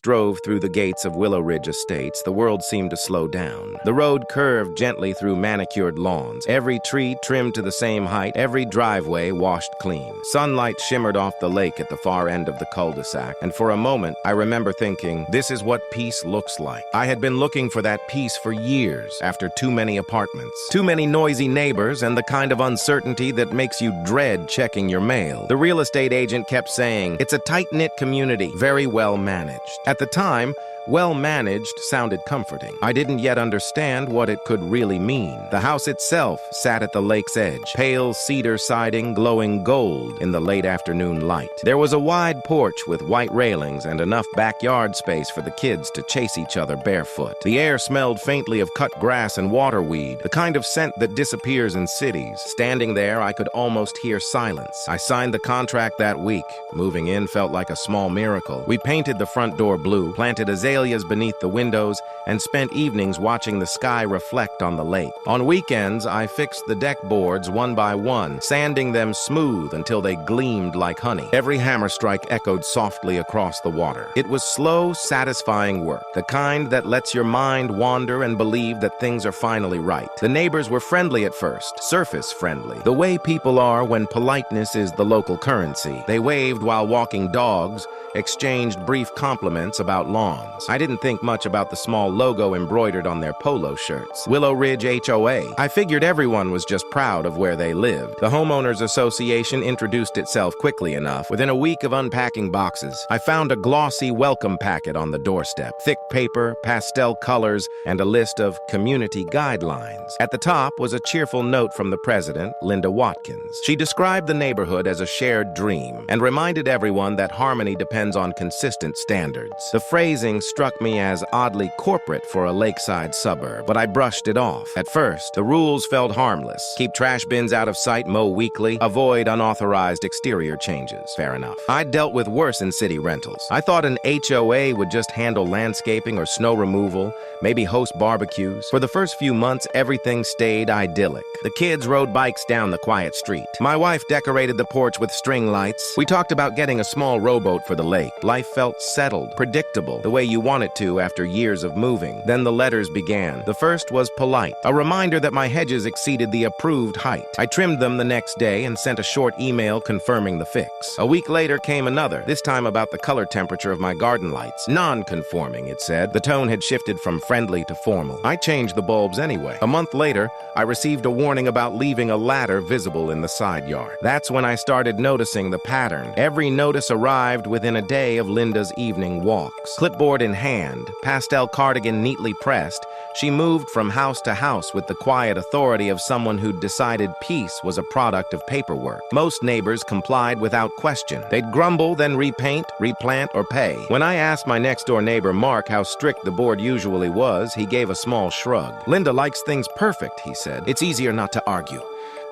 Drove through the gates of Willow Ridge Estates, the world seemed to slow down. The road curved gently through manicured lawns, every tree trimmed to the same height, every driveway washed clean. Sunlight shimmered off the lake at the far end of the cul-de-sac, and for a moment, I remember thinking, this is what peace looks like. I had been looking for that peace for years, after too many apartments, too many noisy neighbors, and the kind of uncertainty that makes you dread checking your mail. The real estate agent kept saying, it's a tight-knit community, very well managed. At the time, well-managed sounded comforting. I didn't yet understand what it could really mean. The house itself sat at the lake's edge, pale cedar siding glowing gold in the late afternoon light. There was a wide porch with white railings and enough backyard space for the kids to chase each other barefoot. The air smelled faintly of cut grass and waterweed, the kind of scent that disappears in cities. Standing there, I could almost hear silence. I signed the contract that week. Moving in felt like a small miracle. We painted the front door blue, planted azaleas beneath the windows, and spent evenings watching the sky reflect on the lake. On weekends, I fixed the deck boards one by one, sanding them smooth until they gleamed like honey. Every hammer strike echoed softly across the water. It was slow, satisfying work, the kind that lets your mind wander and believe that things are finally right. The neighbors were friendly at first, surface friendly, the way people are when politeness is the local currency. They waved while walking dogs, exchanged brief compliments about lawns. I didn't think much about the small logo embroidered on their polo shirts. Willow Ridge HOA. I figured everyone was just proud of where they lived. The Homeowners Association introduced itself quickly enough. Within a week of unpacking boxes, I found a glossy welcome packet on the doorstep. Thick paper, pastel colors, and a list of community guidelines. At the top was a cheerful note from the president, Linda Watkins. She described the neighborhood as a shared dream and reminded everyone that harmony depends on consistent standards. The phrasing struck me as oddly corporate for a lakeside suburb, but I brushed it off. At first, the rules felt harmless. Keep trash bins out of sight, mow weekly, avoid unauthorized exterior changes. Fair enough. I'd dealt with worse in city rentals. I thought an HOA would just handle landscaping or snow removal, maybe host barbecues. For the first few months, everything stayed idyllic. The kids rode bikes down the quiet street. My wife decorated the porch with string lights. We talked about getting a small rowboat for the lake. Life felt settled, predictable, the way you want it to after years of moving. Then the letters began. The first was polite, a reminder that my hedges exceeded the approved height. I trimmed them the next day and sent a short email confirming the fix. A week later came another, this time about the color temperature of my garden lights. Non-conforming, it said. The tone had shifted from friendly to formal. I changed the bulbs anyway. A month later, I received a warning about leaving a ladder visible in the side yard. That's when I started noticing the pattern. Every notice arrived within a day of Linda's evening walks. Clipboard in hand, pastel cardigan neatly pressed, she moved from house to house with the quiet authority of someone who'd decided peace was a product of paperwork. Most neighbors complied without question. They'd grumble, then repaint, replant, or pay. When I asked my next-door neighbor Mark how strict the board usually was, he gave a small shrug. Linda likes things perfect, he said. It's easier not to argue.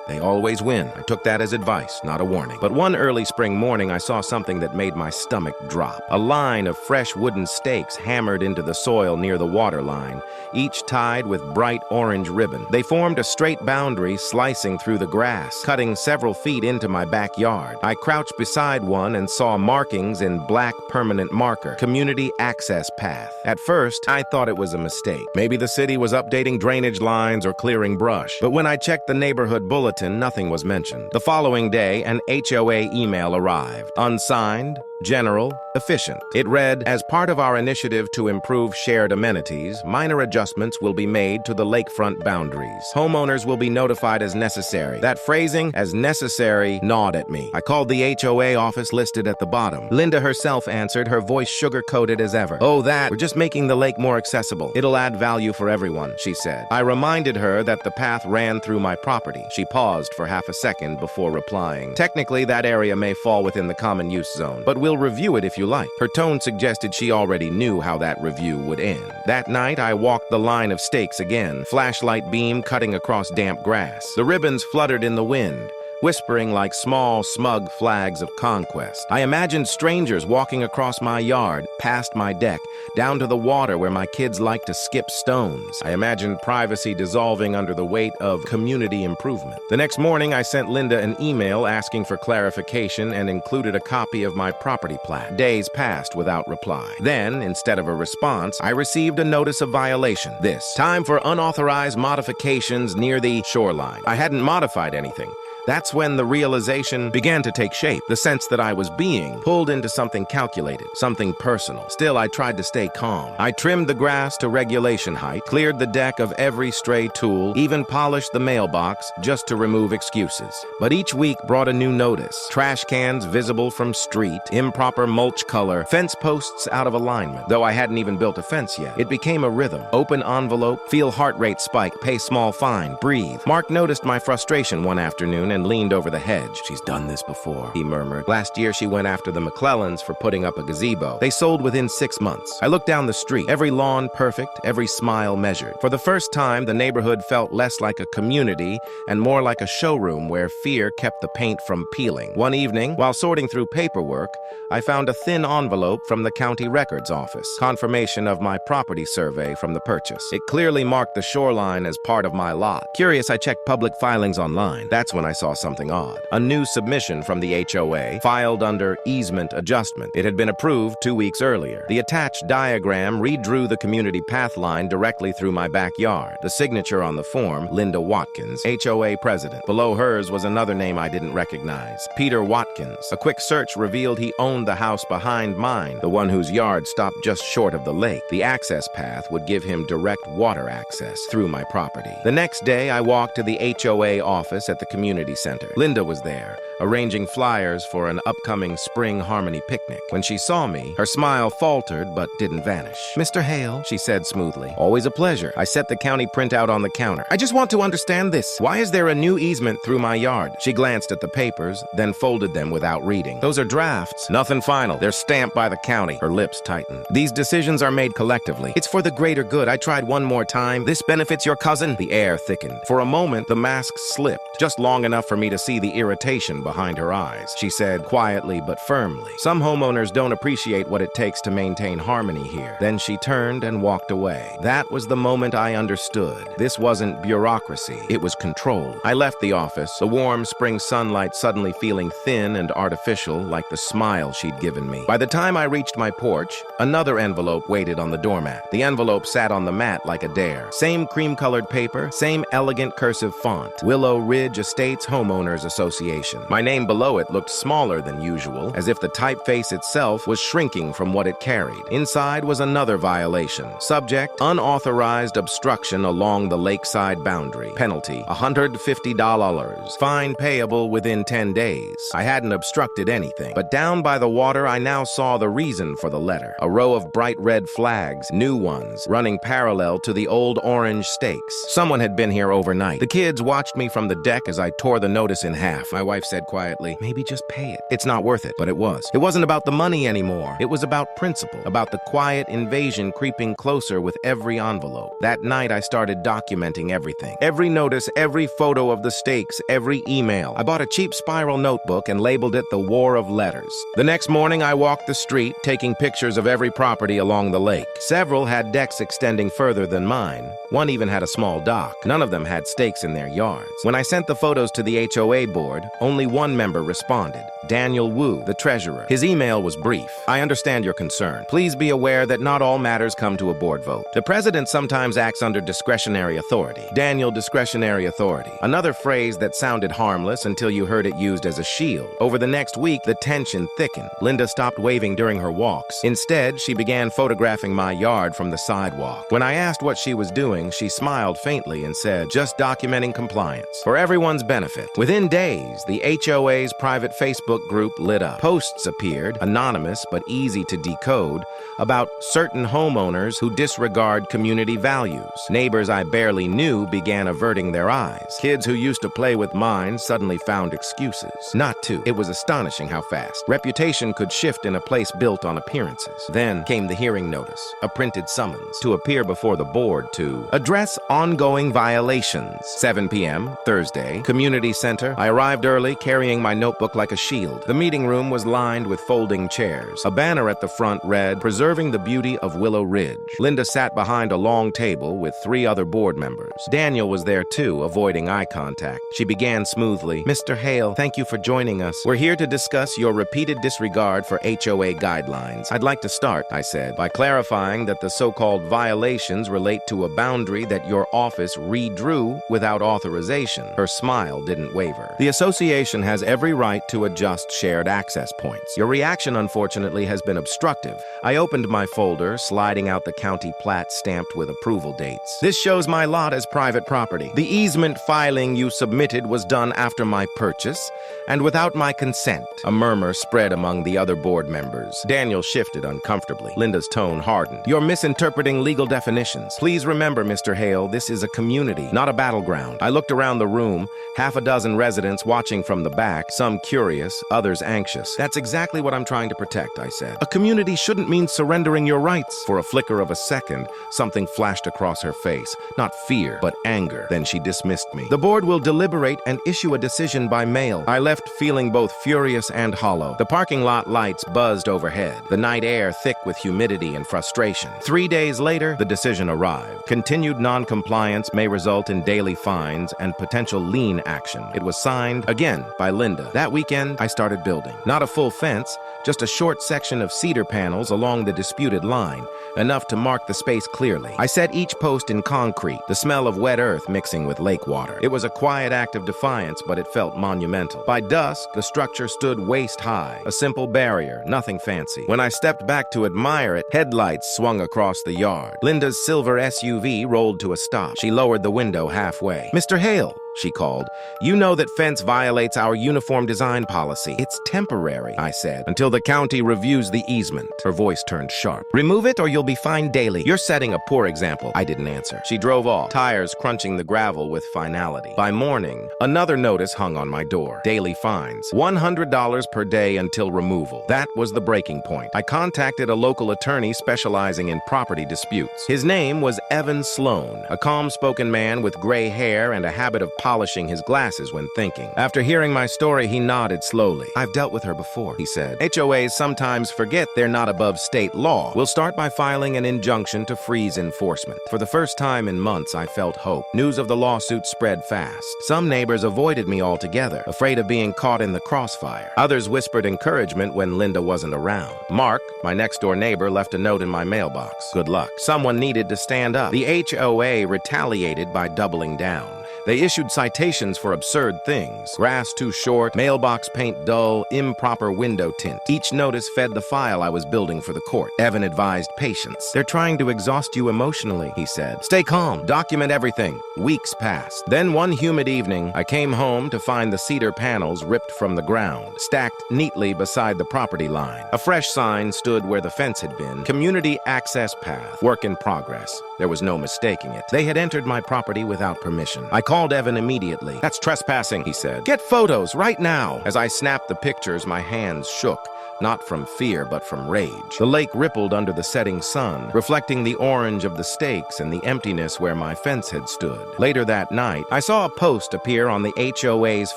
They always win. I took that as advice, not a warning. But one early spring morning, I saw something that made my stomach drop. A line of fresh wooden stakes hammered into the soil near the water line, each tied with bright orange ribbon. They formed a straight boundary slicing through the grass, cutting several feet into my backyard. I crouched beside one and saw markings in black permanent marker, Community Access Path. At first, I thought it was a mistake. Maybe the city was updating drainage lines or clearing brush. But when I checked the neighborhood bulletin, nothing was mentioned. The following day, an HOA email arrived. Unsigned, general, efficient. It read, as part of our initiative to improve shared amenities, minor adjustments will be made to the lakefront boundaries. Homeowners will be notified as necessary. That phrasing, as necessary, gnawed at me. I called the HOA office listed at the bottom. Linda herself answered, her voice sugar-coated as ever. Oh, we're just making the lake more accessible. It'll add value for everyone, she said. I reminded her that the path ran through my property. She paused for half a second before replying. Technically, that area may fall within the common use zone, but we'll review it if you like. Her tone suggested she already knew how that review would end. That night, I walked the line of stakes again, flashlight beam cutting across damp grass. The ribbons fluttered in the wind, whispering like small, smug flags of conquest. I imagined strangers walking across my yard, past my deck, down to the water where my kids like to skip stones. I imagined privacy dissolving under the weight of community improvement. The next morning, I sent Linda an email asking for clarification and included a copy of my property plat. Days passed without reply. Then, instead of a response, I received a notice of violation. This time for unauthorized modifications near the shoreline. I hadn't modified anything. That's when the realization began to take shape, the sense that I was being pulled into something calculated, something personal. Still, I tried to stay calm. I trimmed the grass to regulation height, cleared the deck of every stray tool, even polished the mailbox just to remove excuses. But each week brought a new notice. Trash cans visible from street, improper mulch color, fence posts out of alignment. Though I hadn't even built a fence yet, it became a rhythm. Open envelope, feel heart rate spike, pay small fine, breathe. Mark noticed my frustration one afternoon and leaned over the hedge. "She's done this before," he murmured. "Last year she went after the McClellans for putting up a gazebo. They sold within 6 months." I looked down the street, every lawn perfect, every smile measured. For the first time, the neighborhood felt less like a community and more like a showroom where fear kept the paint from peeling. One evening, while sorting through paperwork, I found a thin envelope from the county records office, confirmation of my property survey from the purchase. It clearly marked the shoreline as part of my lot. Curious, I checked public filings online. That's when I saw something odd. A new submission from the HOA, filed under easement adjustment. It had been approved 2 weeks earlier. The attached diagram redrew the community path line directly through my backyard. The signature on the form, Linda Watkins, HOA president. Below hers was another name I didn't recognize, Peter Watkins. A quick search revealed he owned the house behind mine, the one whose yard stopped just short of the lake. The access path would give him direct water access through my property. The next day, I walked to the HOA office at the community center. Linda was there, arranging flyers for an upcoming spring harmony picnic. When she saw me, her smile faltered but didn't vanish. "Mr. Hale," she said smoothly. "Always a pleasure." I set the county printout on the counter. "I just want to understand this. Why is there a new easement through my yard?" She glanced at the papers, then folded them without reading. "Those are drafts. Nothing final. They're stamped by the county." Her lips tightened. "These decisions are made collectively. It's for the greater good. I tried one more time. This benefits your cousin." The air thickened. For a moment, the mask slipped, just long enough for me to see the irritation behind her eyes. She said quietly but firmly, "Some homeowners don't appreciate what it takes to maintain harmony here." Then she turned and walked away. That was the moment I understood. This wasn't bureaucracy. It was control. I left the office, the warm spring sunlight suddenly feeling thin and artificial like the smile she'd given me. By the time I reached my porch, another envelope waited on the doormat. The envelope sat on the mat like a dare. Same cream-colored paper, same elegant cursive font. Willow Ridge Estates Homeowners Association. My name below it looked smaller than usual, as if the typeface itself was shrinking from what it carried. Inside was another violation. Subject, unauthorized obstruction along the lakeside boundary. Penalty, $150. Fine payable within 10 days. I hadn't obstructed anything, but down by the water I now saw the reason for the letter. A row of bright red flags, new ones, running parallel to the old orange stakes. Someone had been here overnight. The kids watched me from the deck as I tore the notice in half. My wife said quietly, "Maybe just pay it. It's not worth it." But it was. It wasn't about the money anymore. It was about principle, about the quiet invasion creeping closer with every envelope. That night I started documenting everything. Every notice, every photo of the stakes, every email. I bought a cheap spiral notebook and labeled it the War of Letters. The next morning I walked the street, taking pictures of every property along the lake. Several had decks extending further than mine. One even had a small dock. None of them had stakes in their yards. When I sent the photos to the HOA board, only one member responded, Daniel Wu, the treasurer. His email was brief. "I understand your concern. Please be aware that not all matters come to a board vote. The president sometimes acts under discretionary authority." Daniel, discretionary authority. Another phrase that sounded harmless until you heard it used as a shield. Over the next week, the tension thickened. Linda stopped waving during her walks. Instead, she began photographing my yard from the sidewalk. When I asked what she was doing, she smiled faintly and said, "Just documenting compliance. For everyone's benefit." Within days, the HOA's private Facebook group lit up. Posts appeared, anonymous but easy to decode, about certain homeowners who disregard community values. Neighbors I barely knew began averting their eyes. Kids who used to play with mine suddenly found excuses not to. It was astonishing how fast reputation could shift in a place built on appearances. Then came the hearing notice, a printed summons to appear before the board to address ongoing violations. 7 p.m., Thursday, Community Center. I arrived early, carrying my notebook like a shield. The meeting room was lined with folding chairs. A banner at the front read, "Preserving the Beauty of Willow Ridge." Linda sat behind a long table with 3 other board members. Daniel was there too, avoiding eye contact. She began smoothly, "Mr. Hale, thank you for joining us. We're here to discuss your repeated disregard for HOA guidelines. I'd like to start," I said, "by clarifying that the so-called violations relate to a boundary that your office redrew without authorization." Her smile didn't waver. "The association has every right to adjust shared access points. Your reaction, unfortunately, has been obstructive." I opened my folder, sliding out the county plat stamped with approval dates. "This shows my lot as private property. The easement filing you submitted was done after my purchase and without my consent." A murmur spread among the other board members. Daniel shifted uncomfortably. Linda's tone hardened. "You're misinterpreting legal definitions. Please remember, Mr. Hale, this is a community, not a battleground." I looked around the room, half a dozen residents watching from the back, some curious, others anxious. "That's exactly what I'm trying to protect," I said. "A community shouldn't mean surrendering your rights." For a flicker of a second, something flashed across her face. Not fear, but anger. Then she dismissed me. "The board will deliberate and issue a decision by mail." I left feeling both furious and hollow. The parking lot lights buzzed overhead, the night air thick with humidity and frustration. 3 days later, the decision arrived. Continued non-compliance may result in daily fines and potential lien action. It was signed, again, by Linda. That weekend, I started building. Not a full fence, just a short section of cedar panels along the disputed line, enough to mark the space clearly. I set each post in concrete, the smell of wet earth mixing with lake water. It was a quiet act of defiance, but it felt monumental. By dusk, the structure stood waist high, a simple barrier, nothing fancy. When I stepped back to admire it, headlights swung across the yard. Linda's silver SUV rolled to a stop. She lowered the window halfway. "Mr. Hale," she called, "you know that fence violates our uniform design policy." "It's temporary," I said, "until the county reviews the easement." Her voice turned sharp. "Remove it or you'll be fined daily. You're setting a poor example." I didn't answer. She drove off, tires crunching the gravel with finality. By morning, another notice hung on my door. Daily fines, $100 per day until removal. That was the breaking point. I contacted a local attorney specializing in property disputes. His name was Evan Sloan, a calm-spoken man with gray hair and a habit of polishing his glasses when thinking. After hearing my story, he nodded slowly. "I've dealt with her before," he said. "HOAs sometimes forget they're not above state law. We'll start by filing an injunction to freeze enforcement." For the first time in months, I felt hope. News of the lawsuit spread fast. Some neighbors avoided me altogether, afraid of being caught in the crossfire. Others whispered encouragement when Linda wasn't around. Mark, my next-door neighbor, left a note in my mailbox. "Good luck." Someone needed to stand up. The HOA retaliated by doubling down. They issued citations for absurd things: grass too short, mailbox paint dull, improper window tint. Each notice fed the file I was building for the court. Evan advised patience. "They're trying to exhaust you emotionally," he said. "Stay calm. Document everything." Weeks passed. Then one humid evening, I came home to find the cedar panels ripped from the ground, stacked neatly beside the property line. A fresh sign stood where the fence had been: "Community Access Path. Work in progress." There was no mistaking it. They had entered my property without permission. I called Evan immediately. "That's trespassing," he said. "Get photos right now." As I snapped the pictures, my hands shook. Not from fear, but from rage. The lake rippled under the setting sun, reflecting the orange of the stakes and the emptiness where my fence had stood. Later that night, I saw a post appear on the HOA's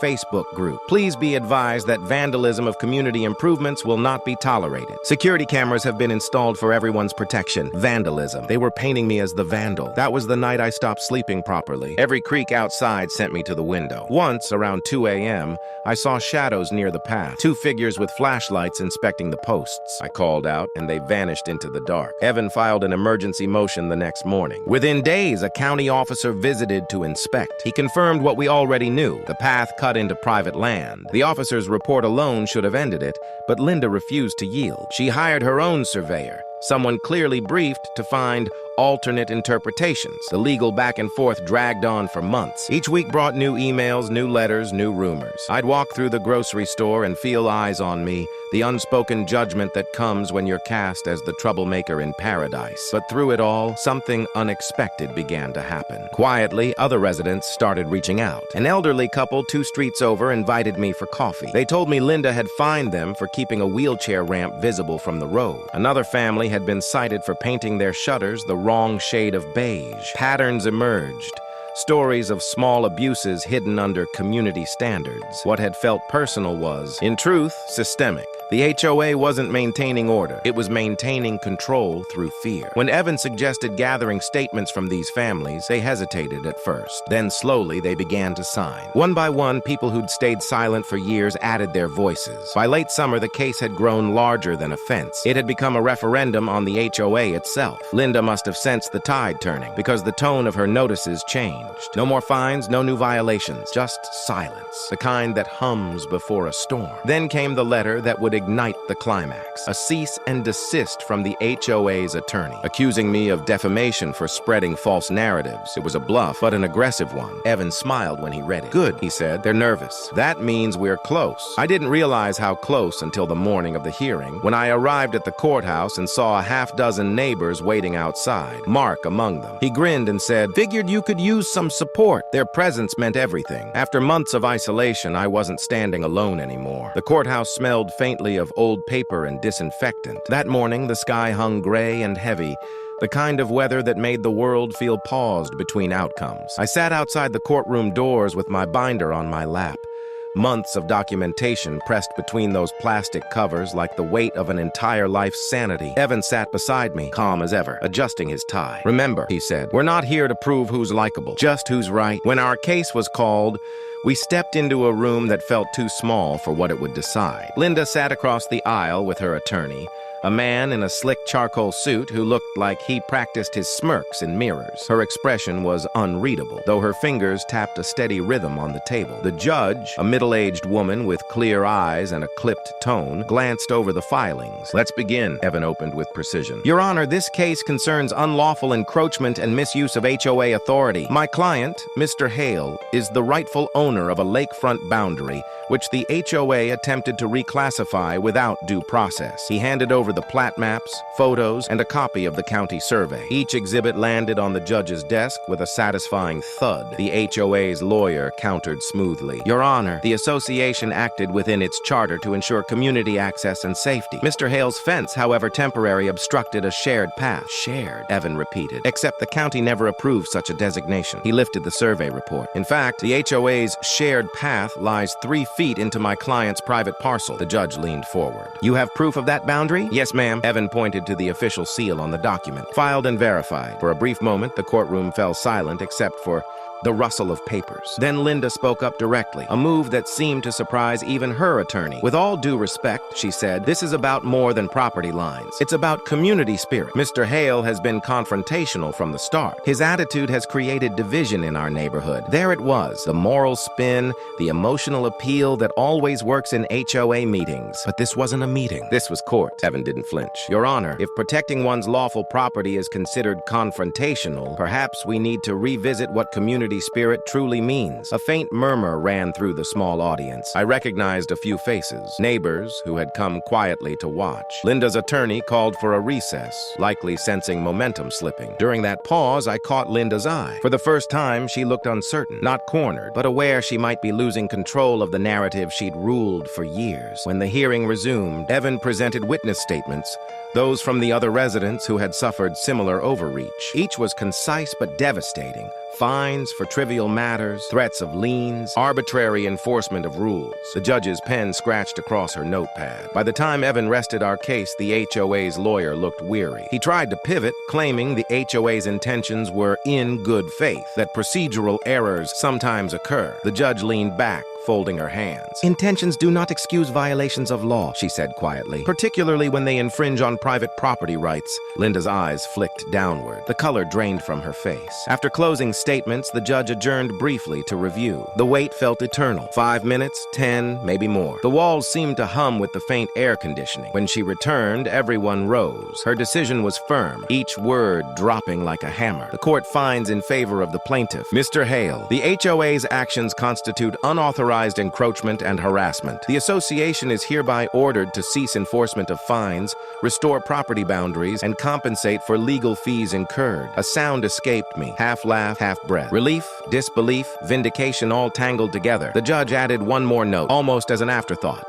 Facebook group. "Please be advised that vandalism of community improvements will not be tolerated. Security cameras have been installed for everyone's protection. Vandalism." They were painting me as the vandal. That was the night I stopped sleeping properly. Every creak outside sent me to the window. Once, around 2 a.m., I saw shadows near the path. 2 figures with flashlights inspecting the posts. I called out, and they vanished into the dark. Evan filed an emergency motion the next morning. Within days, a county officer visited to inspect. He confirmed what we already knew: the path cut into private land. The officer's report alone should have ended it, but Linda refused to yield. She hired her own surveyor, Someone clearly briefed to find alternate interpretations. The legal back and forth dragged on for months. Each week brought new emails, new letters, new rumors. I'd walk through the grocery store and feel eyes on me, the unspoken judgment that comes when you're cast as the troublemaker in paradise. But through it all, something unexpected began to happen. Quietly, other residents started reaching out. An elderly couple 2 streets over invited me for coffee. They told me Linda had fined them for keeping a wheelchair ramp visible from the road. Another family had been cited for painting their shutters the wrong shade of beige. Patterns emerged. Stories of small abuses hidden under community standards. What had felt personal was, in truth, systemic. The HOA wasn't maintaining order. It was maintaining control through fear. When Evan suggested gathering statements from these families, they hesitated at first. Then slowly they began to sign. One by one, people who'd stayed silent for years added their voices. By late summer, the case had grown larger than a fence. It had become a referendum on the HOA itself. Linda must have sensed the tide turning, because the tone of her notices changed. No more fines, no new violations, just silence, the kind that hums before a storm. Then came the letter that would ignite the climax, a cease and desist from the HOA's attorney, accusing me of defamation for spreading false narratives. It was a bluff, but an aggressive one. Evan smiled when he read it. Good, he said. They're nervous. That means we're close. I didn't realize how close until the morning of the hearing, when I arrived at the courthouse and saw a half-dozen neighbors waiting outside, Mark among them. He grinned and said, "Figured you could use some support." Their presence meant everything. After months of isolation, I wasn't standing alone anymore. The courthouse smelled faintly of old paper and disinfectant. That morning, the sky hung gray and heavy, the kind of weather that made the world feel paused between outcomes. I sat outside the courtroom doors with my binder on my lap. Months of documentation pressed between those plastic covers like the weight of an entire life's sanity. Evan sat beside me, calm as ever, adjusting his tie. "Remember," he said, "we're not here to prove who's likable, just who's right." When our case was called, we stepped into a room that felt too small for what it would decide. Linda sat across the aisle with her attorney, a man in a slick charcoal suit who looked like he practiced his smirks in mirrors. Her expression was unreadable, though her fingers tapped a steady rhythm on the table. The judge, a middle-aged woman with clear eyes and a clipped tone, glanced over the filings. "Let's begin," Evan opened with precision. "Your Honor, this case concerns unlawful encroachment and misuse of HOA authority. My client, Mr. Hale, is the rightful owner of a lakefront boundary, which the HOA attempted to reclassify without due process. He handed over the plat maps, photos, and a copy of the county survey. Each exhibit landed on the judge's desk with a satisfying thud. The HOA's lawyer countered smoothly. "Your Honor, the association acted within its charter to ensure community access and safety. Mr. Hale's fence, however temporary, obstructed a shared path." "Shared," Evan repeated. "Except the county never approved such a designation." He lifted the survey report. "In fact, the HOA's shared path lies 3 feet into my client's private parcel." The judge leaned forward. "You have proof of that boundary?" "Yes, ma'am." Evan pointed to the official seal on the document. "Filed and verified." For a brief moment, the courtroom fell silent except for the rustle of papers. Then Linda spoke up directly, a move that seemed to surprise even her attorney. "With all due respect," she said, "this is about more than property lines. It's about community spirit. Mr. Hale has been confrontational from the start. His attitude has created division in our neighborhood." There it was, the moral spin, the emotional appeal that always works in HOA meetings. But this wasn't a meeting. This was court. Evan didn't flinch. "Your Honor, if protecting one's lawful property is considered confrontational, perhaps we need to revisit what community spirit truly means." A faint murmur ran through the small audience. I recognized a few faces, neighbors who had come quietly to watch. Linda's attorney called for a recess, likely sensing momentum slipping. During that pause, I caught Linda's eye. For the first time, she looked uncertain, not cornered, but aware she might be losing control of the narrative she'd ruled for years. When the hearing resumed, Evan presented witness statements, those from the other residents who had suffered similar overreach. Each was concise but devastating. Fines for trivial matters, threats of liens, arbitrary enforcement of rules. The judge's pen scratched across her notepad. By the time Evan rested our case, the HOA's lawyer looked weary. He tried to pivot, claiming the HOA's intentions were in good faith, that procedural errors sometimes occur. The judge leaned back, folding her hands. "Intentions do not excuse violations of law," she said quietly, "particularly when they infringe on private property rights." Linda's eyes flicked downward. The color drained from her face. After closing statements, the judge adjourned briefly to review. The wait felt eternal. 5 minutes, 10, maybe more. The walls seemed to hum with the faint air conditioning. When she returned, everyone rose. Her decision was firm, each word dropping like a hammer. "The court finds in favor of the plaintiff, Mr. Hale. The HOA's actions constitute unauthorized encroachment and harassment. The association is hereby ordered to cease enforcement of fines, restore property boundaries, and compensate for legal fees incurred." A sound escaped me, half laugh, half breath. Relief, disbelief, vindication all tangled together. The judge added one more note, almost as an afterthought.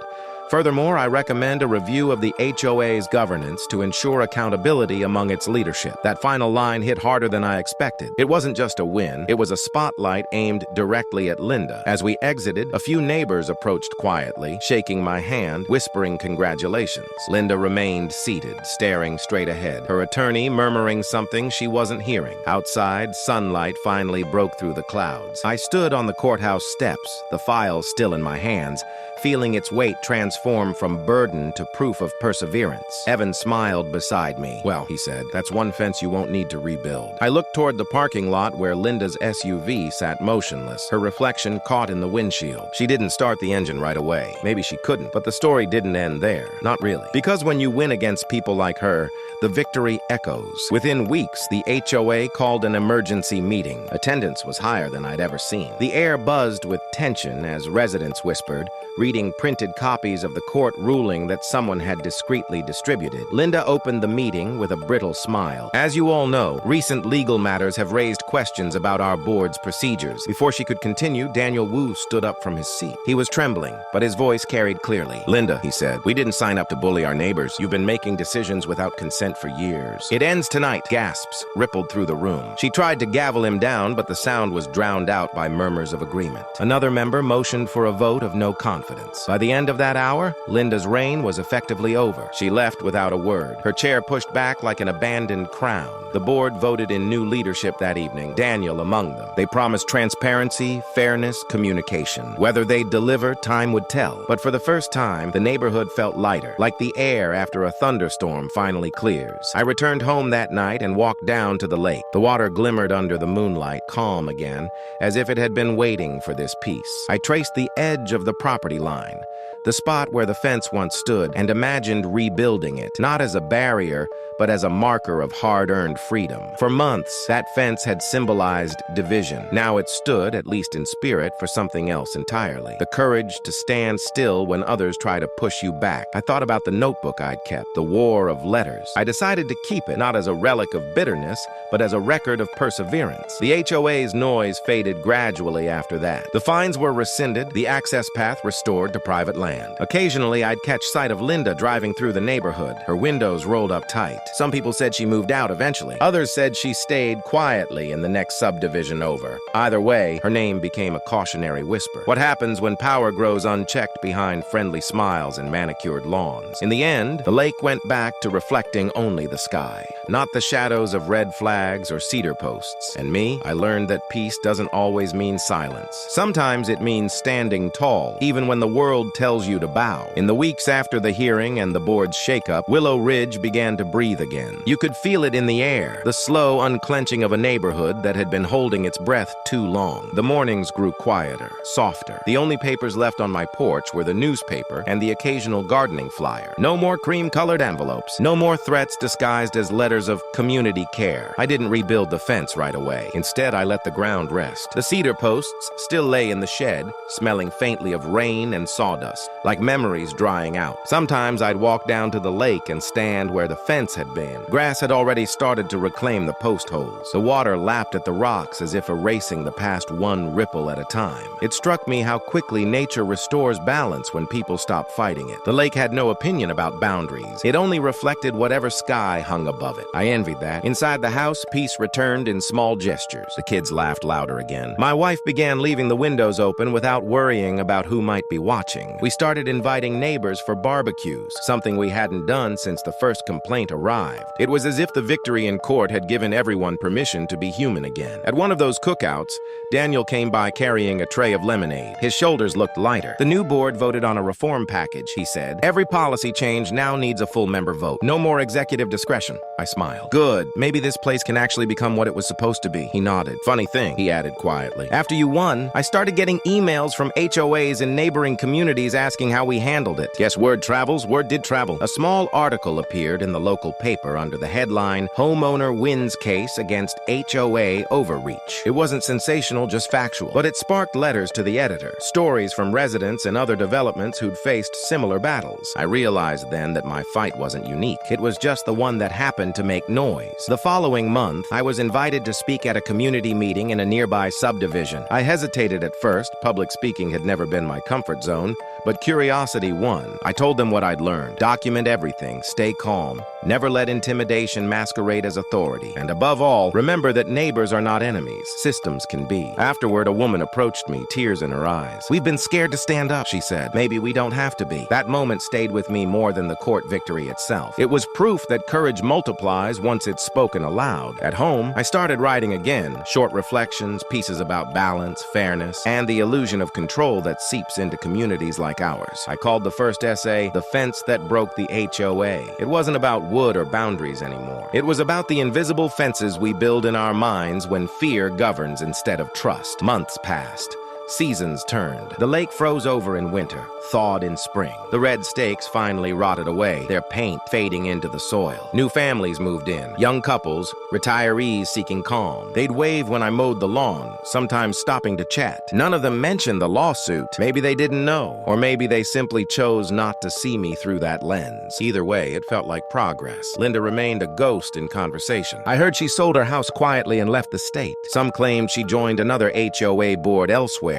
"Furthermore, I recommend a review of the HOA's governance to ensure accountability among its leadership." That final line hit harder than I expected. It wasn't just a win, it was a spotlight aimed directly at Linda. As we exited, a few neighbors approached quietly, shaking my hand, whispering congratulations. Linda remained seated, staring straight ahead, her attorney murmuring something she wasn't hearing. Outside, sunlight finally broke through the clouds. I stood on the courthouse steps, the file still in my hands, feeling its weight transform from burden to proof of perseverance. Evan smiled beside me. "Well," he said, "that's one fence you won't need to rebuild." I looked toward the parking lot where Linda's SUV sat motionless, her reflection caught in the windshield. She didn't start the engine right away. Maybe she couldn't, but the story didn't end there. Not really. Because when you win against people like her, the victory echoes. Within weeks, the HOA called an emergency meeting. Attendance was higher than I'd ever seen. The air buzzed with tension as residents whispered, reading printed copies of the court ruling that someone had discreetly distributed. Linda opened the meeting with a brittle smile. "As you all know, recent legal matters have raised questions about our board's procedures." Before she could continue, Daniel Wu stood up from his seat. He was trembling, but his voice carried clearly. "Linda," he said, "we didn't sign up to bully our neighbors. You've been making decisions without consent for years." "It ends tonight." Gasps rippled through the room. She tried to gavel him down, but the sound was drowned out by murmurs of agreement. Another member motioned for a vote of no confidence. By the end of that hour, Linda's reign was effectively over. She left without a word, her chair pushed back like an abandoned crown. The board voted in new leadership that evening, Daniel among them. They promised transparency, fairness, communication. Whether they'd deliver, time would tell. But for the first time, the neighborhood felt lighter, like the air after a thunderstorm finally clears. I returned home that night and walked down to the lake. The water glimmered under the moonlight, calm again, as if it had been waiting for this peace. I traced the edge of the property line, the spot where the fence once stood, and imagined rebuilding it, not as a barrier, but as a marker of hard-earned freedom. For months, that fence had symbolized division. Now it stood, at least in spirit, for something else entirely. The courage to stand still when others try to push you back. I thought about the notebook I'd kept, the war of letters. I decided to keep it, not as a relic of bitterness, but as a record of perseverance. The HOA's noise faded gradually after that. The fines were rescinded, the access path restored to private land. Occasionally, I'd catch sight of Linda driving through the neighborhood, her windows rolled up tight. Some people said she moved out eventually. Others said she stayed quietly in the next subdivision over. Either way, her name became a cautionary whisper. What happens when power grows unchecked behind friendly smiles and manicured lawns? In the end, the lake went back to reflecting only the sky, not the shadows of red flags or cedar posts. And me, I learned that peace doesn't always mean silence. Sometimes it means standing tall, even when the world tells you to bow. In the weeks after the hearing and the board's shakeup, Willow Ridge began to breathe again. You could feel it in the air, the slow unclenching of a neighborhood that had been holding its breath too long. The mornings grew quieter, softer. The only papers left on my porch were the newspaper and the occasional gardening flyer. No more cream-colored envelopes. No more threats disguised as letters of community care. I didn't rebuild the fence right away. Instead, I let the ground rest. The cedar posts still lay in the shed, smelling faintly of rain and sawdust, like memories drying out. Sometimes I'd walk down to the lake and stand where the fence had been. Grass had already started to reclaim the post holes. The water lapped at the rocks as if erasing the past one ripple at a time. It struck me how quickly nature restores balance when people stop fighting it. The lake had no opinion about boundaries. It only reflected whatever sky hung above it. I envied that. Inside the house, peace returned in small gestures. The kids laughed louder again. My wife began leaving the windows open without worrying about who might be watching. We started inviting neighbors for barbecues, something we hadn't done since the first complaint arrived. It was as if the victory in court had given everyone permission to be human again. At one of those cookouts, Daniel came by carrying a tray of lemonade. His shoulders looked lighter. The new board voted on a reform package, he said. Every policy change now needs a full member vote. No more executive discretion. I smiled. Good. Maybe this place can actually become what it was supposed to be. He nodded. Funny thing, he added quietly. After you won, I started getting emails from HOAs in neighboring communities asking how we handled it. Yes, word travels. Word did travel. A small article appeared in the local paper under the headline, "Homeowner Wins Case Against HOA Overreach." It wasn't sensational, just factual. But it sparked letters to the editor, stories from residents and other developments who'd faced similar battles. I realized then that my fight wasn't unique. It was just the one that happened to make noise. The following month, I was invited to speak at a community meeting in a nearby subdivision. I hesitated at first. Public speaking had never been my comfort zone, but curiosity won. I told them what I'd learned. Document everything, stay calm, never let intimidation masquerade as authority, and above all, remember that neighbors are not enemies. Systems can be. Afterward, a woman approached me, tears in her eyes. "We've been scared to stand up," she said. "Maybe we don't have to be." That moment stayed with me more than the court victory itself. It was proof that courage multiplies once it's spoken aloud. At home, I started writing again, short reflections, pieces about balance, fairness, and the illusion of control that seeps into communities like ours. I called the first essay, "The Fence That Broke the HOA." It wasn't about wood or boundaries anymore. It was about the invisible fences we build in our minds when fear governs instead of trust. Months passed. Seasons turned. The lake froze over in winter, thawed in spring. The red stakes finally rotted away, their paint fading into the soil. New families moved in, young couples, retirees seeking calm. They'd wave when I mowed the lawn, sometimes stopping to chat. None of them mentioned the lawsuit. Maybe they didn't know, or maybe they simply chose not to see me through that lens. Either way, it felt like progress. Linda remained a ghost in conversation. I heard she sold her house quietly and left the state. Some claimed she joined another HOA board elsewhere,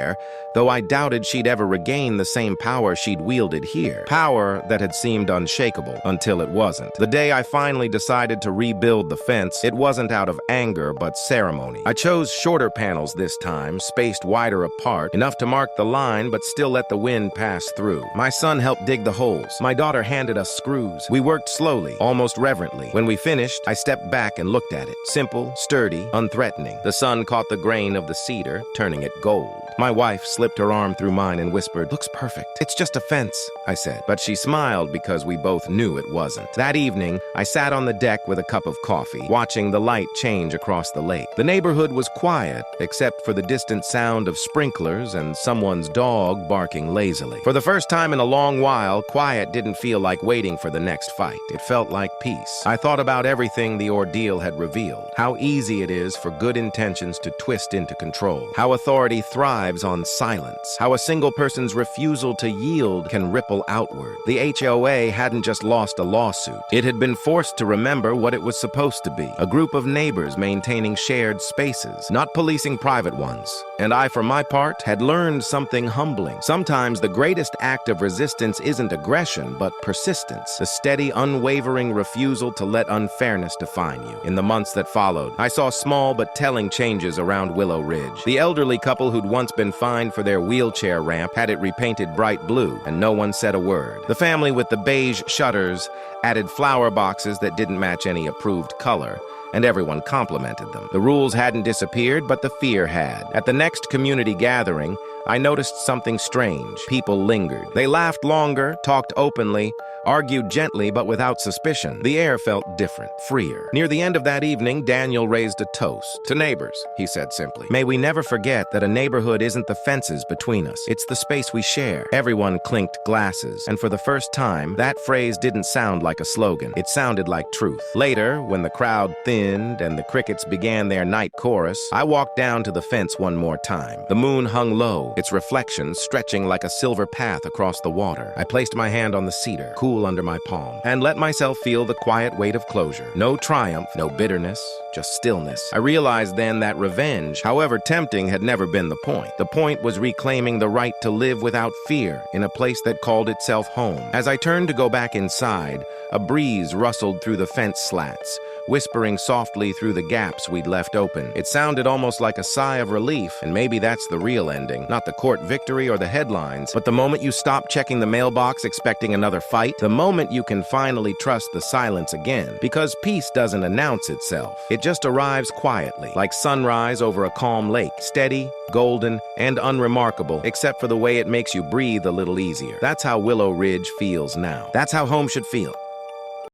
though I doubted she'd ever regain the same power she'd wielded here. Power that had seemed unshakable until it wasn't. The day I finally decided to rebuild the fence, it wasn't out of anger but ceremony. I chose shorter panels this time, spaced wider apart, enough to mark the line but still let the wind pass through. My son helped dig the holes. My daughter handed us screws. We worked slowly, almost reverently. When we finished, I stepped back and looked at it. Simple, sturdy, unthreatening. The sun caught the grain of the cedar, turning it gold. My wife slipped her arm through mine and whispered, "Looks perfect." "It's just a fence," I said. But she smiled because we both knew it wasn't. That evening, I sat on the deck with a cup of coffee, watching the light change across the lake. The neighborhood was quiet, except for the distant sound of sprinklers and someone's dog barking lazily. For the first time in a long while, quiet didn't feel like waiting for the next fight. It felt like peace. I thought about everything the ordeal had revealed. How easy it is for good intentions to twist into control. How authority thrives on silence. How a single person's refusal to yield can ripple outward. The HOA hadn't just lost a lawsuit. It had been forced to remember what it was supposed to be. A group of neighbors maintaining shared spaces, not policing private ones. And I, for my part, had learned something humbling. Sometimes the greatest act of resistance isn't aggression, but persistence. The steady, unwavering refusal to let unfairness define you. In the months that followed, I saw small but telling changes around Willow Ridge. The elderly couple who'd once been fined for their wheelchair ramp had it repainted bright blue, and no one said a word. The family with the beige shutters added flower boxes that didn't match any approved color, and everyone complimented them. The rules hadn't disappeared, but the fear had. At the next community gathering, I noticed something strange. People lingered. They laughed longer, talked openly, argued gently but without suspicion. The air felt different, freer. Near the end of that evening, Daniel raised a toast. "To neighbors," he said simply. "May we never forget that a neighborhood isn't the fences between us. It's the space we share." Everyone clinked glasses, and for the first time, that phrase didn't sound like a slogan. It sounded like truth. Later, when the crowd thinned and the crickets began their night chorus, I walked down to the fence one more time. The moon hung low, its reflection stretching like a silver path across the water. I placed my hand on the cedar, cool under my palm, and let myself feel the quiet weight of closure. No triumph, no bitterness, just stillness. I realized then that revenge, however tempting, had never been the point. The point was reclaiming the right to live without fear in a place that called itself home. As I turned to go back inside, A breeze rustled through the fence slats, whispering softly through the gaps we'd left open. It sounded almost like a sigh of relief, and maybe that's the real ending. Not the court victory or the headlines, but the moment you stop checking the mailbox expecting another fight, the moment you can finally trust the silence again. Because peace doesn't announce itself. It just arrives quietly, like sunrise over a calm lake, steady, golden, and unremarkable, except for the way it makes you breathe a little easier. That's how Willow Ridge feels now. That's how home should feel.